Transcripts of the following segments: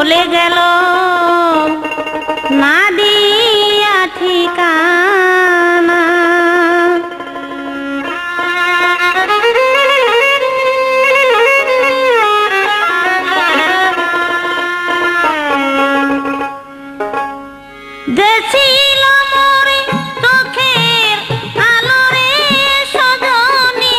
চলে গেল না দিয়া ঠিকানা। দেছিল মোরে চোখের আলোরে সজনী,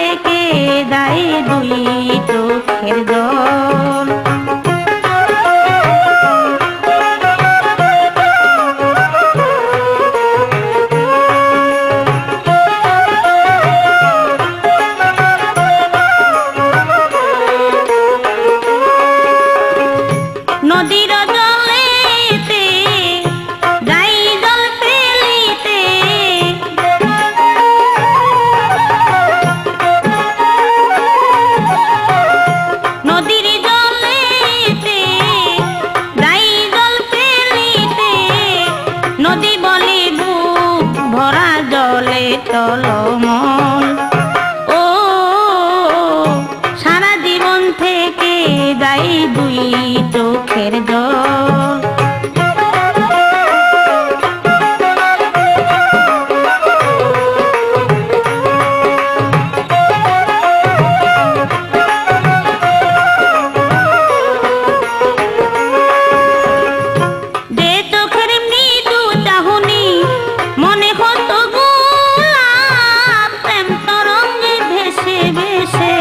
থেকে যায় দুই চোখের জল। নদীর জলেতে যাই জল ফেলিতে, নদীর জলেতে যাই জল ফেলিতে, নদী বলে বুক ভরা জলে টলমল। ও সারা জীবন থেকে যাই দুই চোখের জল। যে চোখের মৃদু চাহনি মনে হতো গোলাপ, প্রেম তরঙ্গে ভেসে ভেসে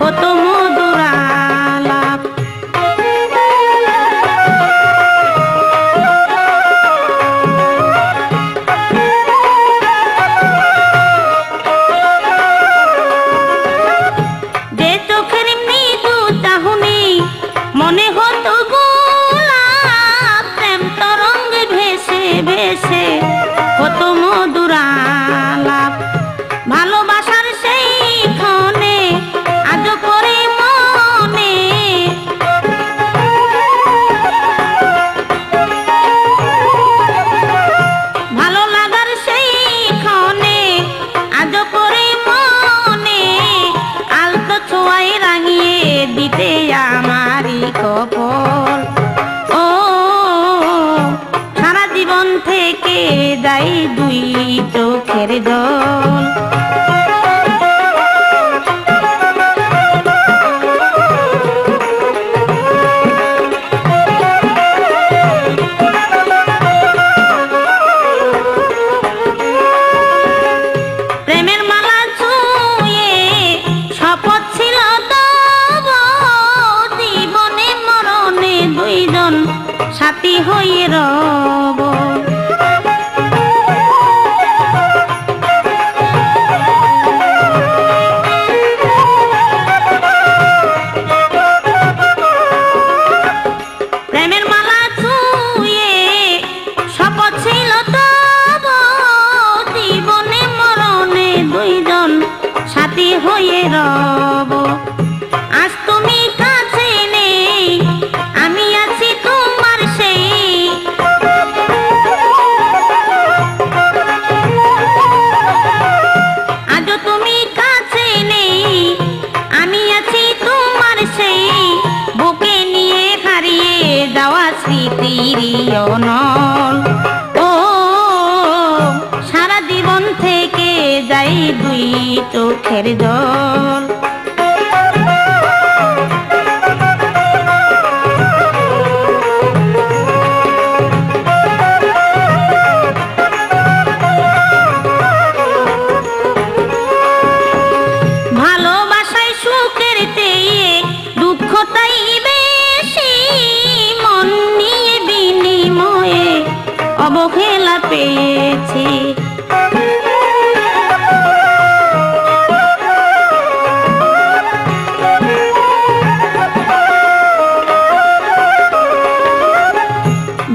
হতো মধুর আলাপ। যে চোখের মৃদু চাহনি মনে হতো গোলাপ, প্রেম তরঙ্গে ভেসে ভেসে হতো মধুর আলাপ। ভালোবাসার সেই ক্ষণে আজ করে মনে, ভালো লাগার সেই ক্ষণে আজ করে মনে, আলতো ছোঁয়ায় রাঙিয়ে দিতে আমারই কপাল। ও সারা জীবন থেকে যাই দুই চোখের জল। প্রেমের মালা ছুঁয়ে শপথ ছিল তব, জীবনে মরণে দুইজন সাথী হয়ে রব। প্রেমের মালা ছুঁয়ে শপথ ছিল তব, জীবনে মরণে দুইজন সাথী হয়ে রব। আজ তুমি কাছে নেই, আমি আছি তোমার সেই, আজও তুমি কাছে নেই, আমি আছি তোমার সেই, বুকে নিয়ে হারিয়ে যাওয়া স্মৃতির অনল। ও সারা জীবন থেকে যাই দুই চোখের জল। ভালোবাসায় সুখের চেয়ে দুঃখ তাই বেশি, মন নিয়ে বিনিময়ে অবহেলা পেয়েছি।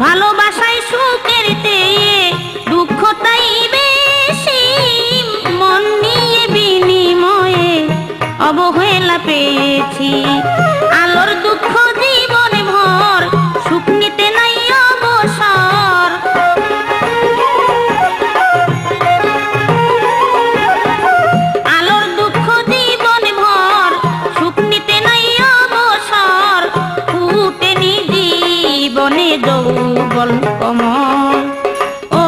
ভালোবাসায় সুখের চেয়ে দুঃখ তাই বেশি, মন নিয়ে বিনিময়ে অবহেলা পেয়েছি। আলোর দুঃখ জীবনে ভর, সুখ নিতে নাই অবসর। আলোর দুঃখ জীবনে ভর, সুখ নিতে নাই অবসর। ফুটেনি জীবনে যৌবন কমল। ও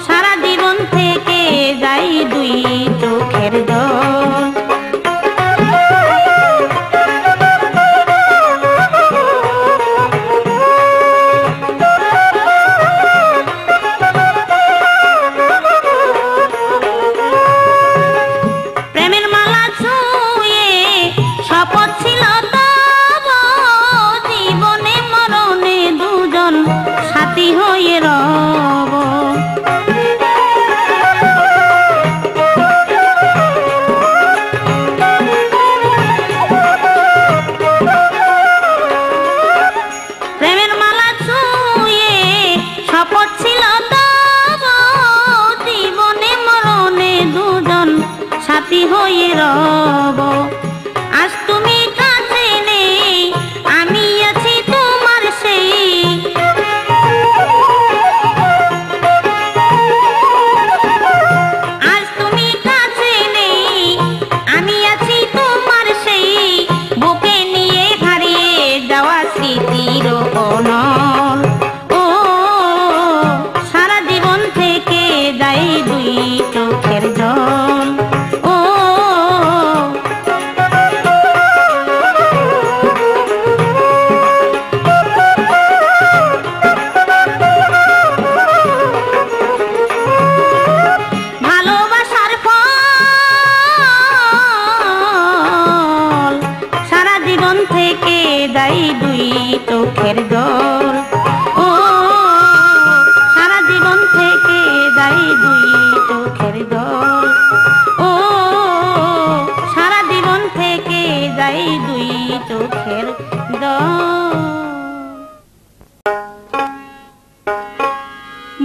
সারা জীবন থেকে যাই দুই চোখের জল। সাথী হয়ে রব। আজ তুমি কাছে নেই, আমি আছি তোমার সেই। আজ তুমি কাছে নেই, আমি আছি তোমার সেই। বুকে নিয়ে হারিয়ে যাওয়া স্মৃতির অনল। ও সারা জীবন থেকে যায় দুই চোখের জল। ও ভালোবাসার ফল সারা জীবন থেকে যায় দুই চোখের জল। ও সারা জীবন থেকে যায় দুই চোখের জল। ও সারা জীবন থেকে যায় দুই চোখের জল।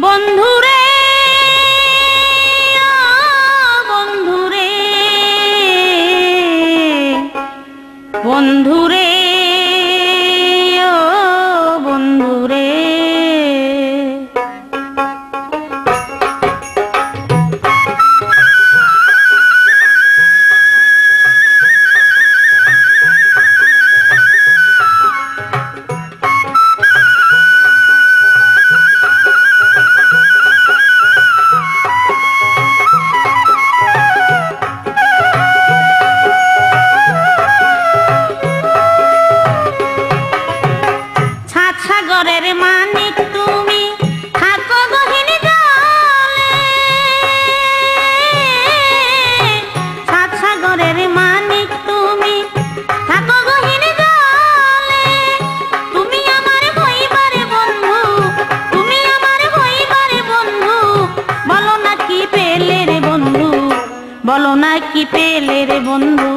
বন্ধুরে বন্ধুরে বন্ধুরে ও বন্ধুরে, সাগরের মানিক তুমি থাকো গহীন জলে। সাত সাগরের মানিক তুমি থাকো গহীন জলে। তুমি আমার হইবারে বন্ধু, তুমি আমার হইবারে বন্ধু। বলো না কি পেলে রে বন্ধু, বলো না কি পেলে রে বন্ধু।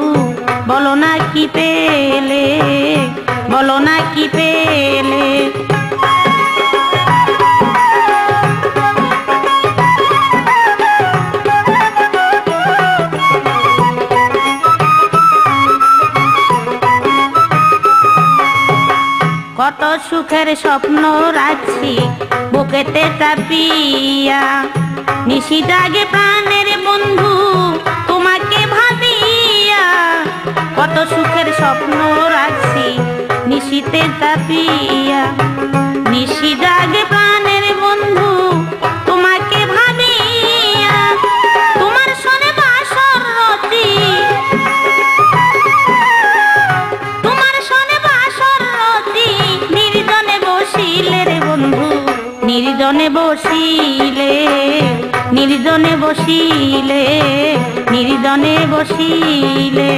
বলো না কি পেলে, বলো না কি পেলে। কত সুখের স্বপ্ন রাখছি বুকেতে চাপিয়া। নিশি জাগে প্রাণের বন্ধু তোমাকে ভাবিয়া। কত সুখের স্বপ্ন রাখছি নিশিতে চাপিয়া। নিশি জাগে প্রাণের বন্ধু তোমাকে ভাবিয়া। তোমার সনে বাসর রতি, তোমার সনে বাসর রতি। নির্জনে বসিলে রে বন্ধু, নির্জনে বসিলে, নির্জনে বসিলে, নির্জনে বসিলে।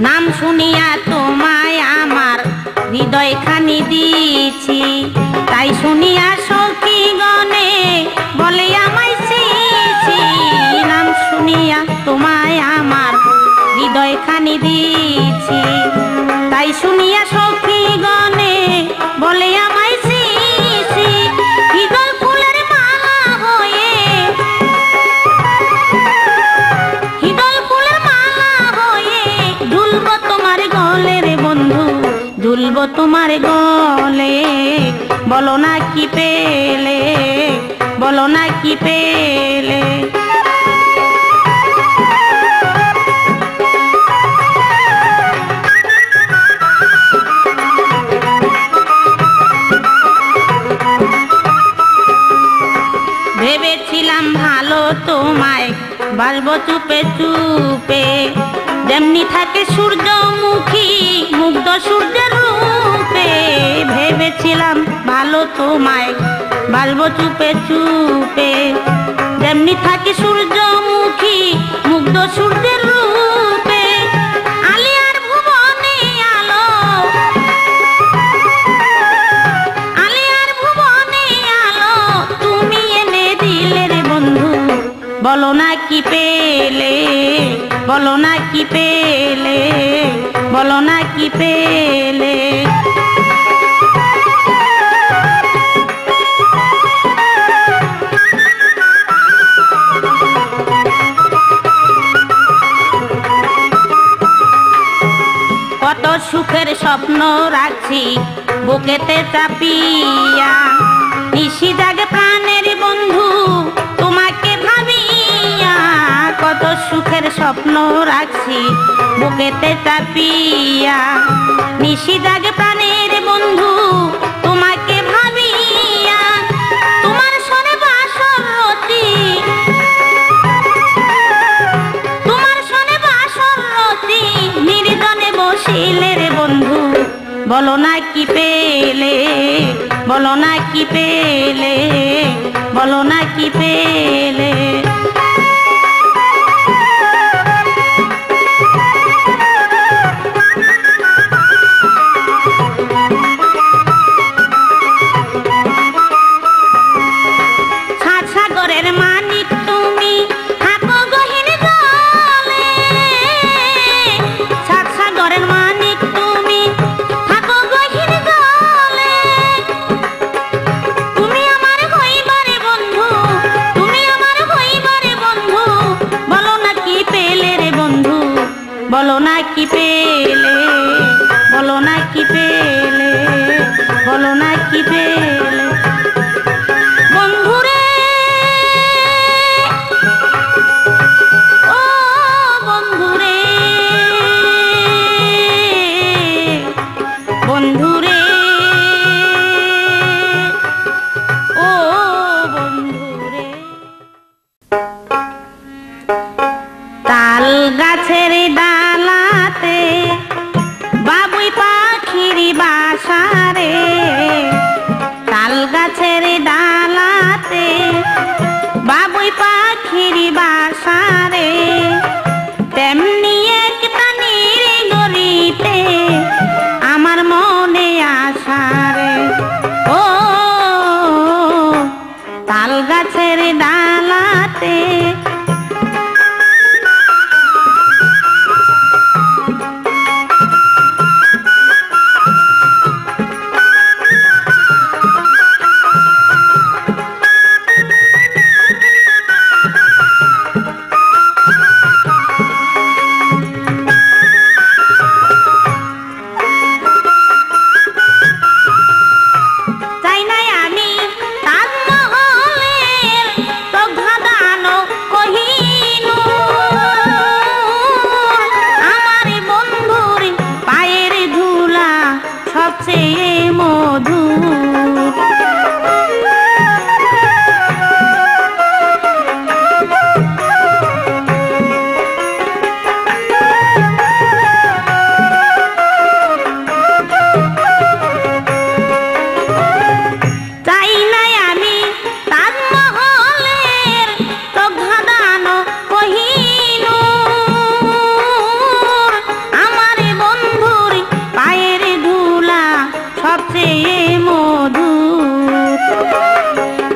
নাম শুনিয়া তোমায় আমার হৃদয় খানি দিয়েছি। তাই শুনিয়া সখী গণে বলে আমায় চিছি। নাম শুনিয়া তোমায় আমার হৃদয় খানি দিয়েছি। তাই শুনিয়া সখী গণে বলে আমায় চিছি। হৃদয় ফুলের মালা হয়ে, হৃদয় ফুলের মালা হয়ে ঝুলব তোমার গলে রে বন্ধু, ঝুলব তোমার গলে। বলো না কি পেলে, বলো না কি পেলে। ভেবেছিলাম ভালো তোমায় বাসবো চুপে চুপে। যেমনি থাকে সূর্যমুখী মুগ্ধ সূর্যের রূপে। ভেবেছিলাম ভালো তোমায় বাসবো চুপে চুপে। যেমনি থাকে সূর্যমুখী মুগ্ধ সূর্যের রূপে। আলিয়ার ভুবনে আলো, আলিয়ার ভুবনে আলো তুমি এনে দিলে রে বন্ধু। বলো না কি পেলে, বলো না কি পেলে, বলো না কি পেলে। কত সুখের স্বপ্ন রাখছি বুকেতে চাপিয়া, নিশি জাগে প্রাণের বন্ধু তোমাকে ভাবিয়া। কত সুখের স্বপ্ন রাখছি বুকেতে চাপিয়া, নিশি জাগে প্রাণের বন্ধু তোমাকে ভাবিয়া। তোমার সনে বাসর রতি, তোমার সনে বাসর রতি, নির্জনে বসিলে রে বন্ধু, বলো না কি পেলে, বলো না কি পেলে, বলো না কি পেলে। সাগরের মানিক তুমি থাকো গহীন জলে, সাগরের মানিক তুমি থাকো গহীন জলে। তুমি আমার হইবারে বন্ধু, তুমি আমার হইবারে বন্ধু, বলো না কি পেলে রে বন্ধু, বলো না কি পেলে, বলো না কি পেলে, বলো না কি পেলে। বন্ধুরে ও বন্ধুরে, বন্ধুরে ও বন্ধুরে। তাল গাছের ডালাতে বাবুই পাখির বাসা রে, তাল গাছের ডালাতে বাবুই পাখির বাসা রে। তেমনি একটা নিরিগরিতে আমার মনে আশা রে। ও তাল গাছের ডালাতে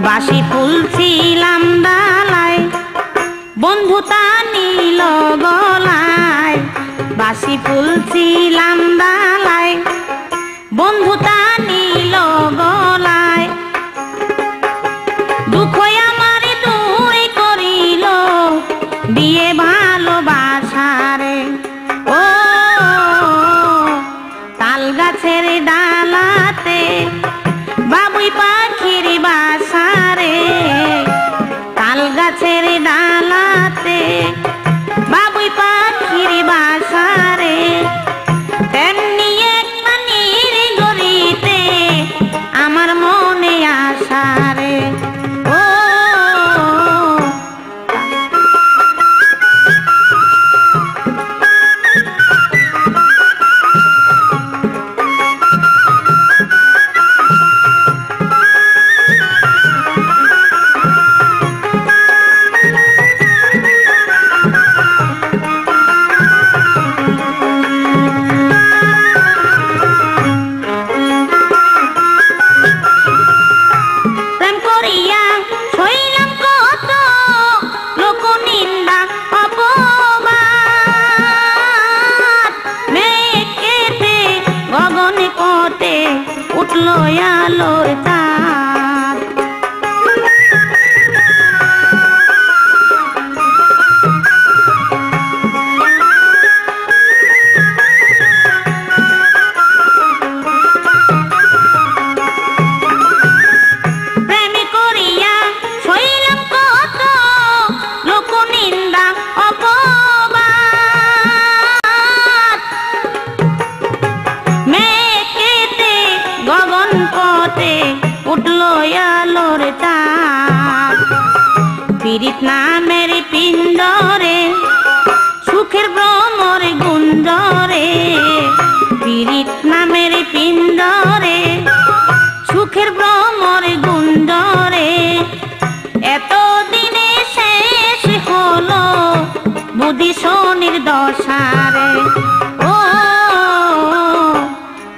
বাসি ফুলছিলাম ডালায় বন্ধু তা নীল গলায়, বাসি ফুলছিলাম ডালায় বন্ধু তা নীল গলায়। দুঃখ আমার দূর করিল দিয়ে ভালোবাসারে। ও তাল গাছের ডালাতে বাবুই পাখির বাসা রে, তাল গাছের ডালাতে বাবুই পাখির বাসা রে। তেমনি একটা নিরিগরিতে আমার মনে আশা রে। ও উঠলো আলোর চাঁদ। পীড়িত নামের পিঞ্জরে সুখের ভ্রমর গুঞ্জরে, পীড়িত নামের পিঞ্জরে সুখের ভ্রমর গুঞ্জরে, এতদিনে শেষ হলো বুদ্ধি শনির দশারে। ও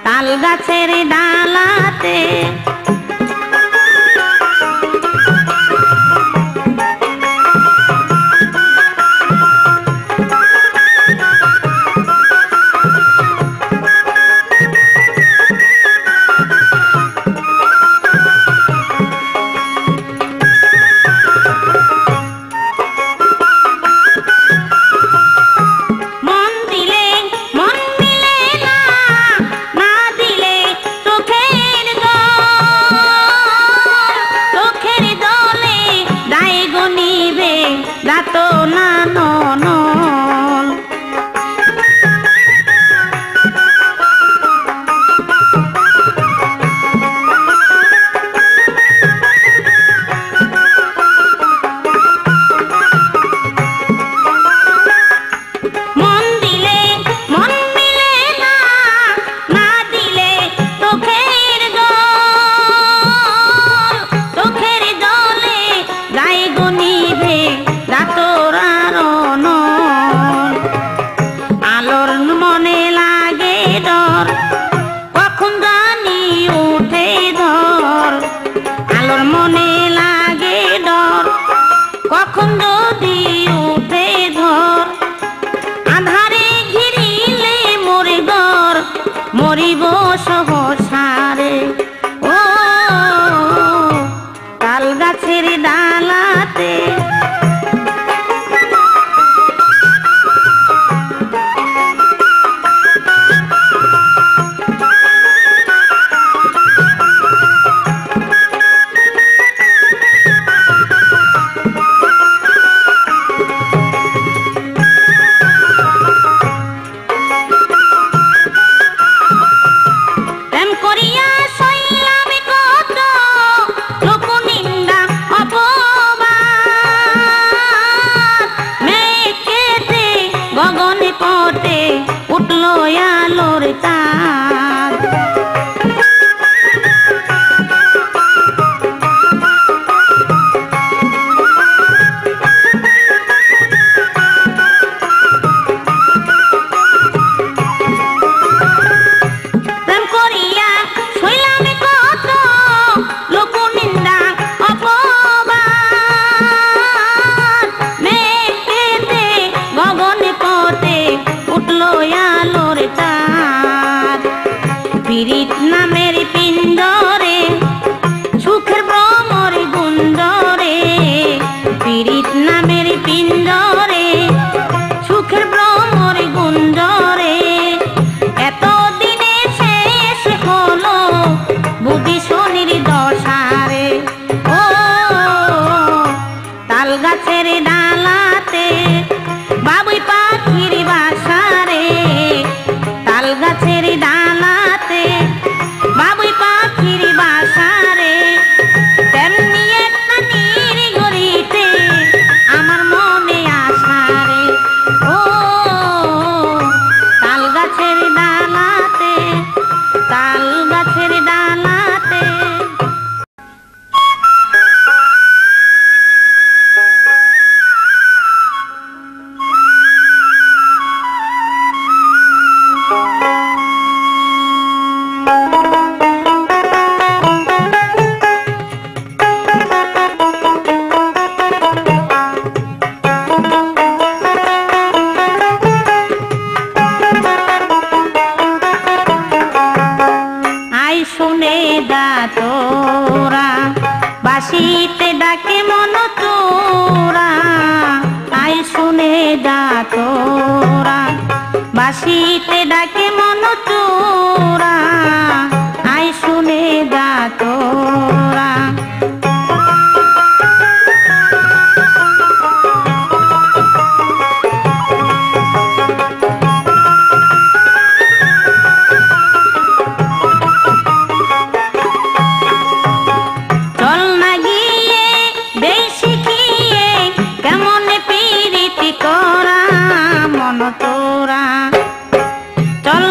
তাল গাছের ডালাতে মরিব সহসারে। ও তাল গাছের ডালাতে উঠলো আলোর চাঁদ। প্রেম করিয়া শৈলাম কত লোক নিন্দা অপবাদ, মেঘেতে গগনে পথে উঠলো আলোর চাঁদ। পীড়িত নামের পিঞ্জরে সুখের ভ্রমর গুঞ্জরে, পীড়িত নামের পিঞ্জরে সুখের ভ্রমর গুঞ্জরে, এতদিনে শেষ হলো বুদ্ধি শনির দশারে। ও তাল গাছের ডালাতে বাবুই পাখির বাসারে, তাল গাছের ডালাতে বাঁশিতে ডাকে মন চোরা, আয় শুনে যা তোরা। চল না গিয়ে দেই শিখিয়ে কেমন পীড়িতি করা মন তোরা। চল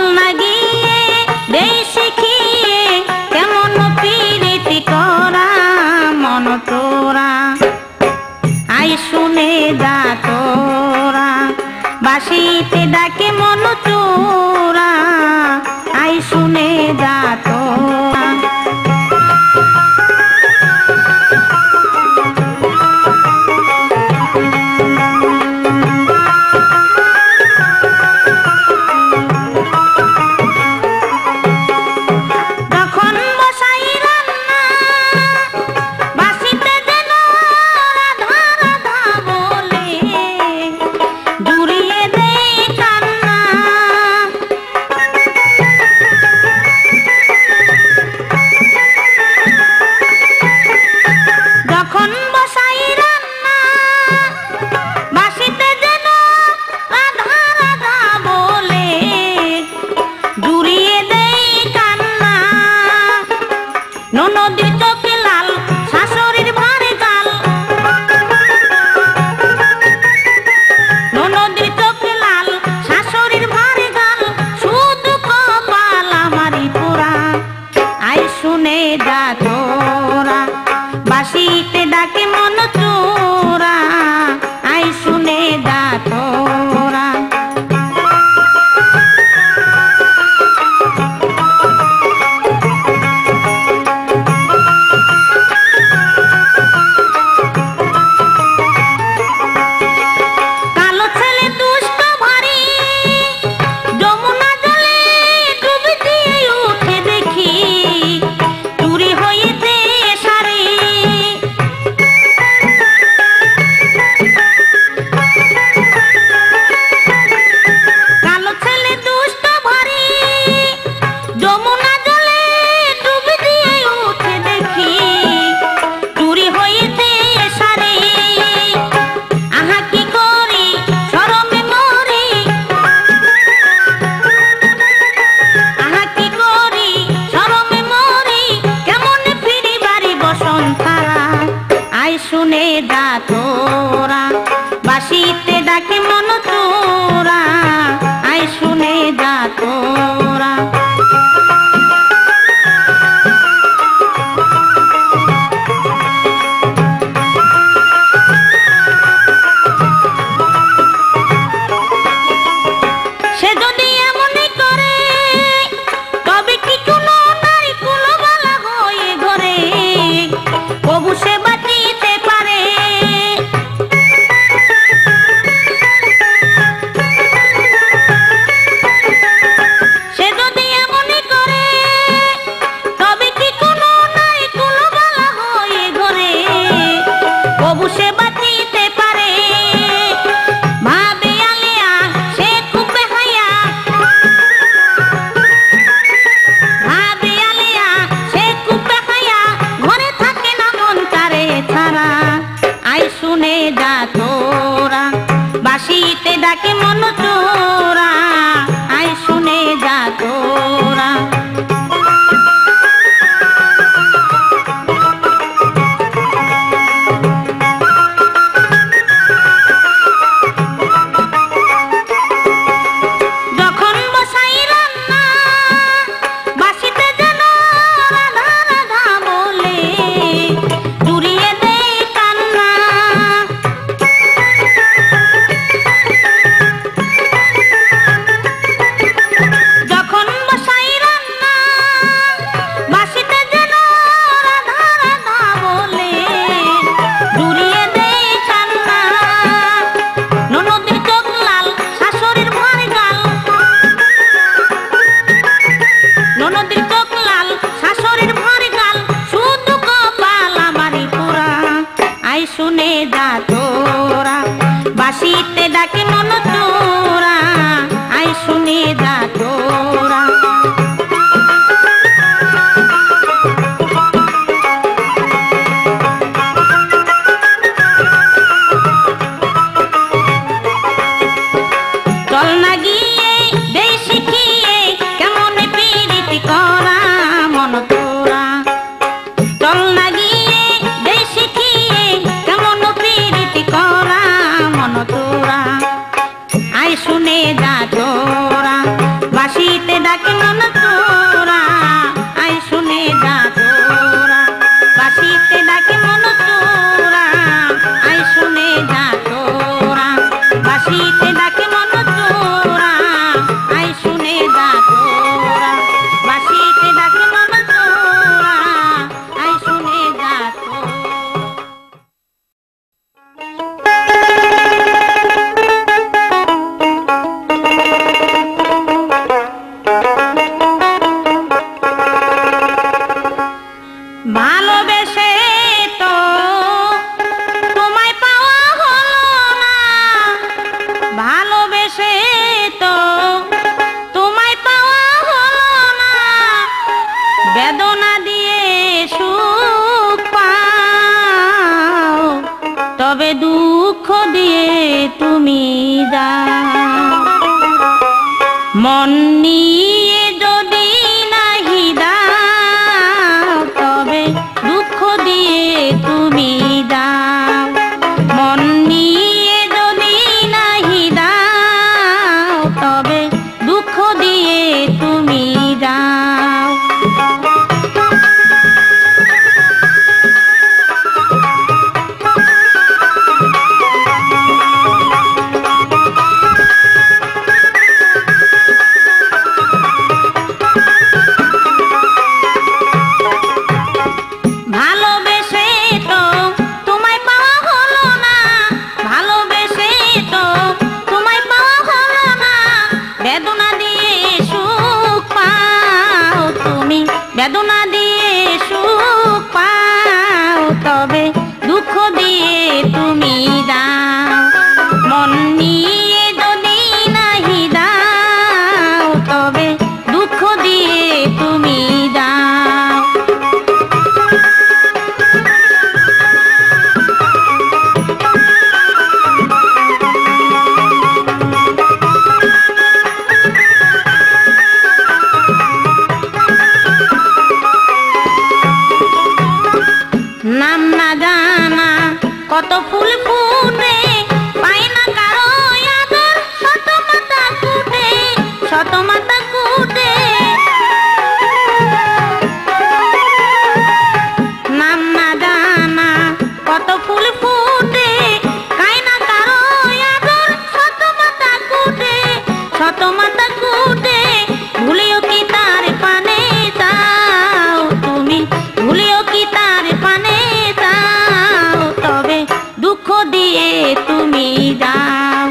মন নিয়ে যদি নাহি দাও তবে দুঃখ দিয়ে তুমি দাও। মন নিয়ে যদি নাহি দাও তবে দুঃখ দিয়ে তুমি দাও। ভালোবেসে তো তোমায় পাওয়া হলো না, ভালোবেসে তো তোমায় পাওয়া হলো না, বেদনা দিয়ে সুখ পাও তুমি, বেদনা দিয়ে সুখ পাও তবে দুঃখ দিয়ে তুমি দাও। মন নিয়ে যদি নাহি দাও তবে দুঃখ দিয়ে তুমি দাও। নাম না জানা কত ফুল ফুটে, পাই না কারো আদর, শত মাথা কুটে, শত মাথা কুটে। নাম না জানা কত ফুল ফুটে, পাই না কারো আদর, শত মাথা কুটে, শত মাথা কুটে। ভুলিও কি তার পানে যাও তুমি, ভুলিও কি তার পানে যাও তবে দুঃখ দিয়ে তুমি দাও।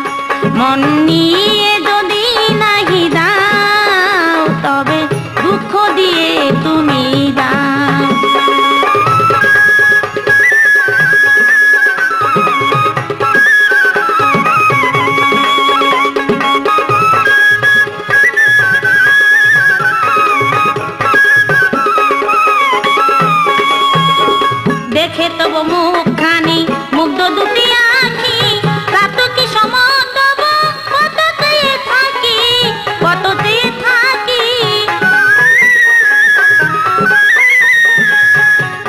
মন নিয়ে যদি নাহি দাও তবে দুঃখ দিয়ে তুমি দাও। দেখে তব মুখখানি মুগ্ধ দুটি আঁখি, রাত কি সময় তব কত চেয়ে থাকি, কত চেয়ে থাকি।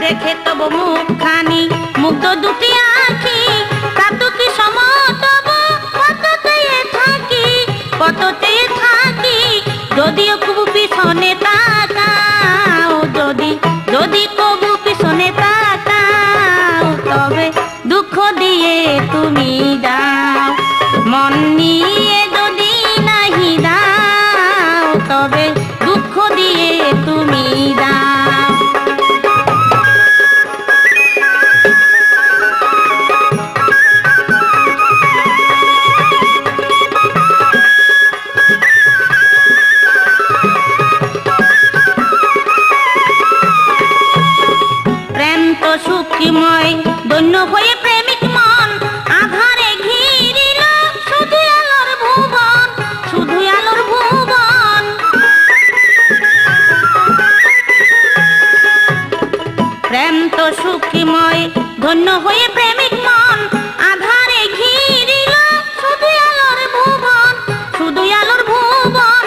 দেখে তব মুখখানি মুগ্ধ দুটি আঁখি, রাত কি সময় তব কত চেয়ে থাকি, কত চেয়ে থাকি। যদিও কবু পিছনে তাকাও, যদি যদি কবু পিছনে তাকাও তবে দুঃখ দিয়ে তুমি দাও। মন নিয়ে যদি নাহি দাও তবে দুঃখ দিয়ে তুমি দাও। প্রেম তো সুখময় ধন্য হয়ে প্রেমিক মন, আধারে ঘিরিল শুধু আলোর ভুবন, শুধু আলোর ভুবন। প্রেম তো সুখময় ধন্য হয়ে প্রেমিক মন, আধারে ঘিরিল শুধু আলোর ভুবন, শুধু আলোর ভুবন।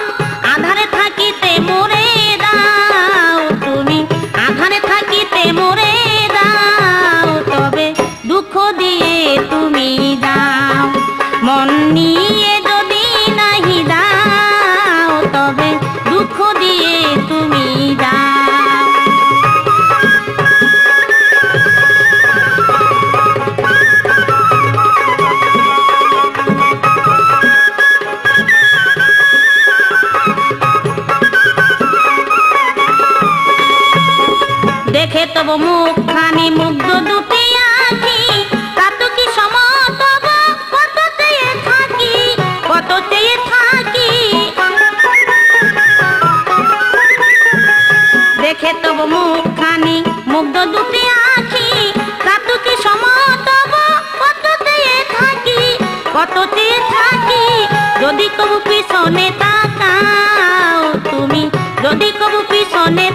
আধারে থাকিতে মোরে দাও তুমি, আধারে থাকিতে মোরে দাও তবে দুঃখ দিয়ে তুমি দাও। মন নিয়ে যদি নাহি দাও তবে দুঃখ দিয়ে তুমি দাও। দেখে তব মুখখানি মুগ্ধ দুটি আঁখি, রাত কি সময় তব কত চেয়ে থাকি, কত চেয়ে থাকি। দেখে তব মুখখানি মুগ্ধ দুটি আঁখি, রাত কি সময় তব কত চেয়ে থাকি, কত চেয়ে থাকি। যদি কবু পিছনে তাকাও তুমি, যদি কবু পিছনে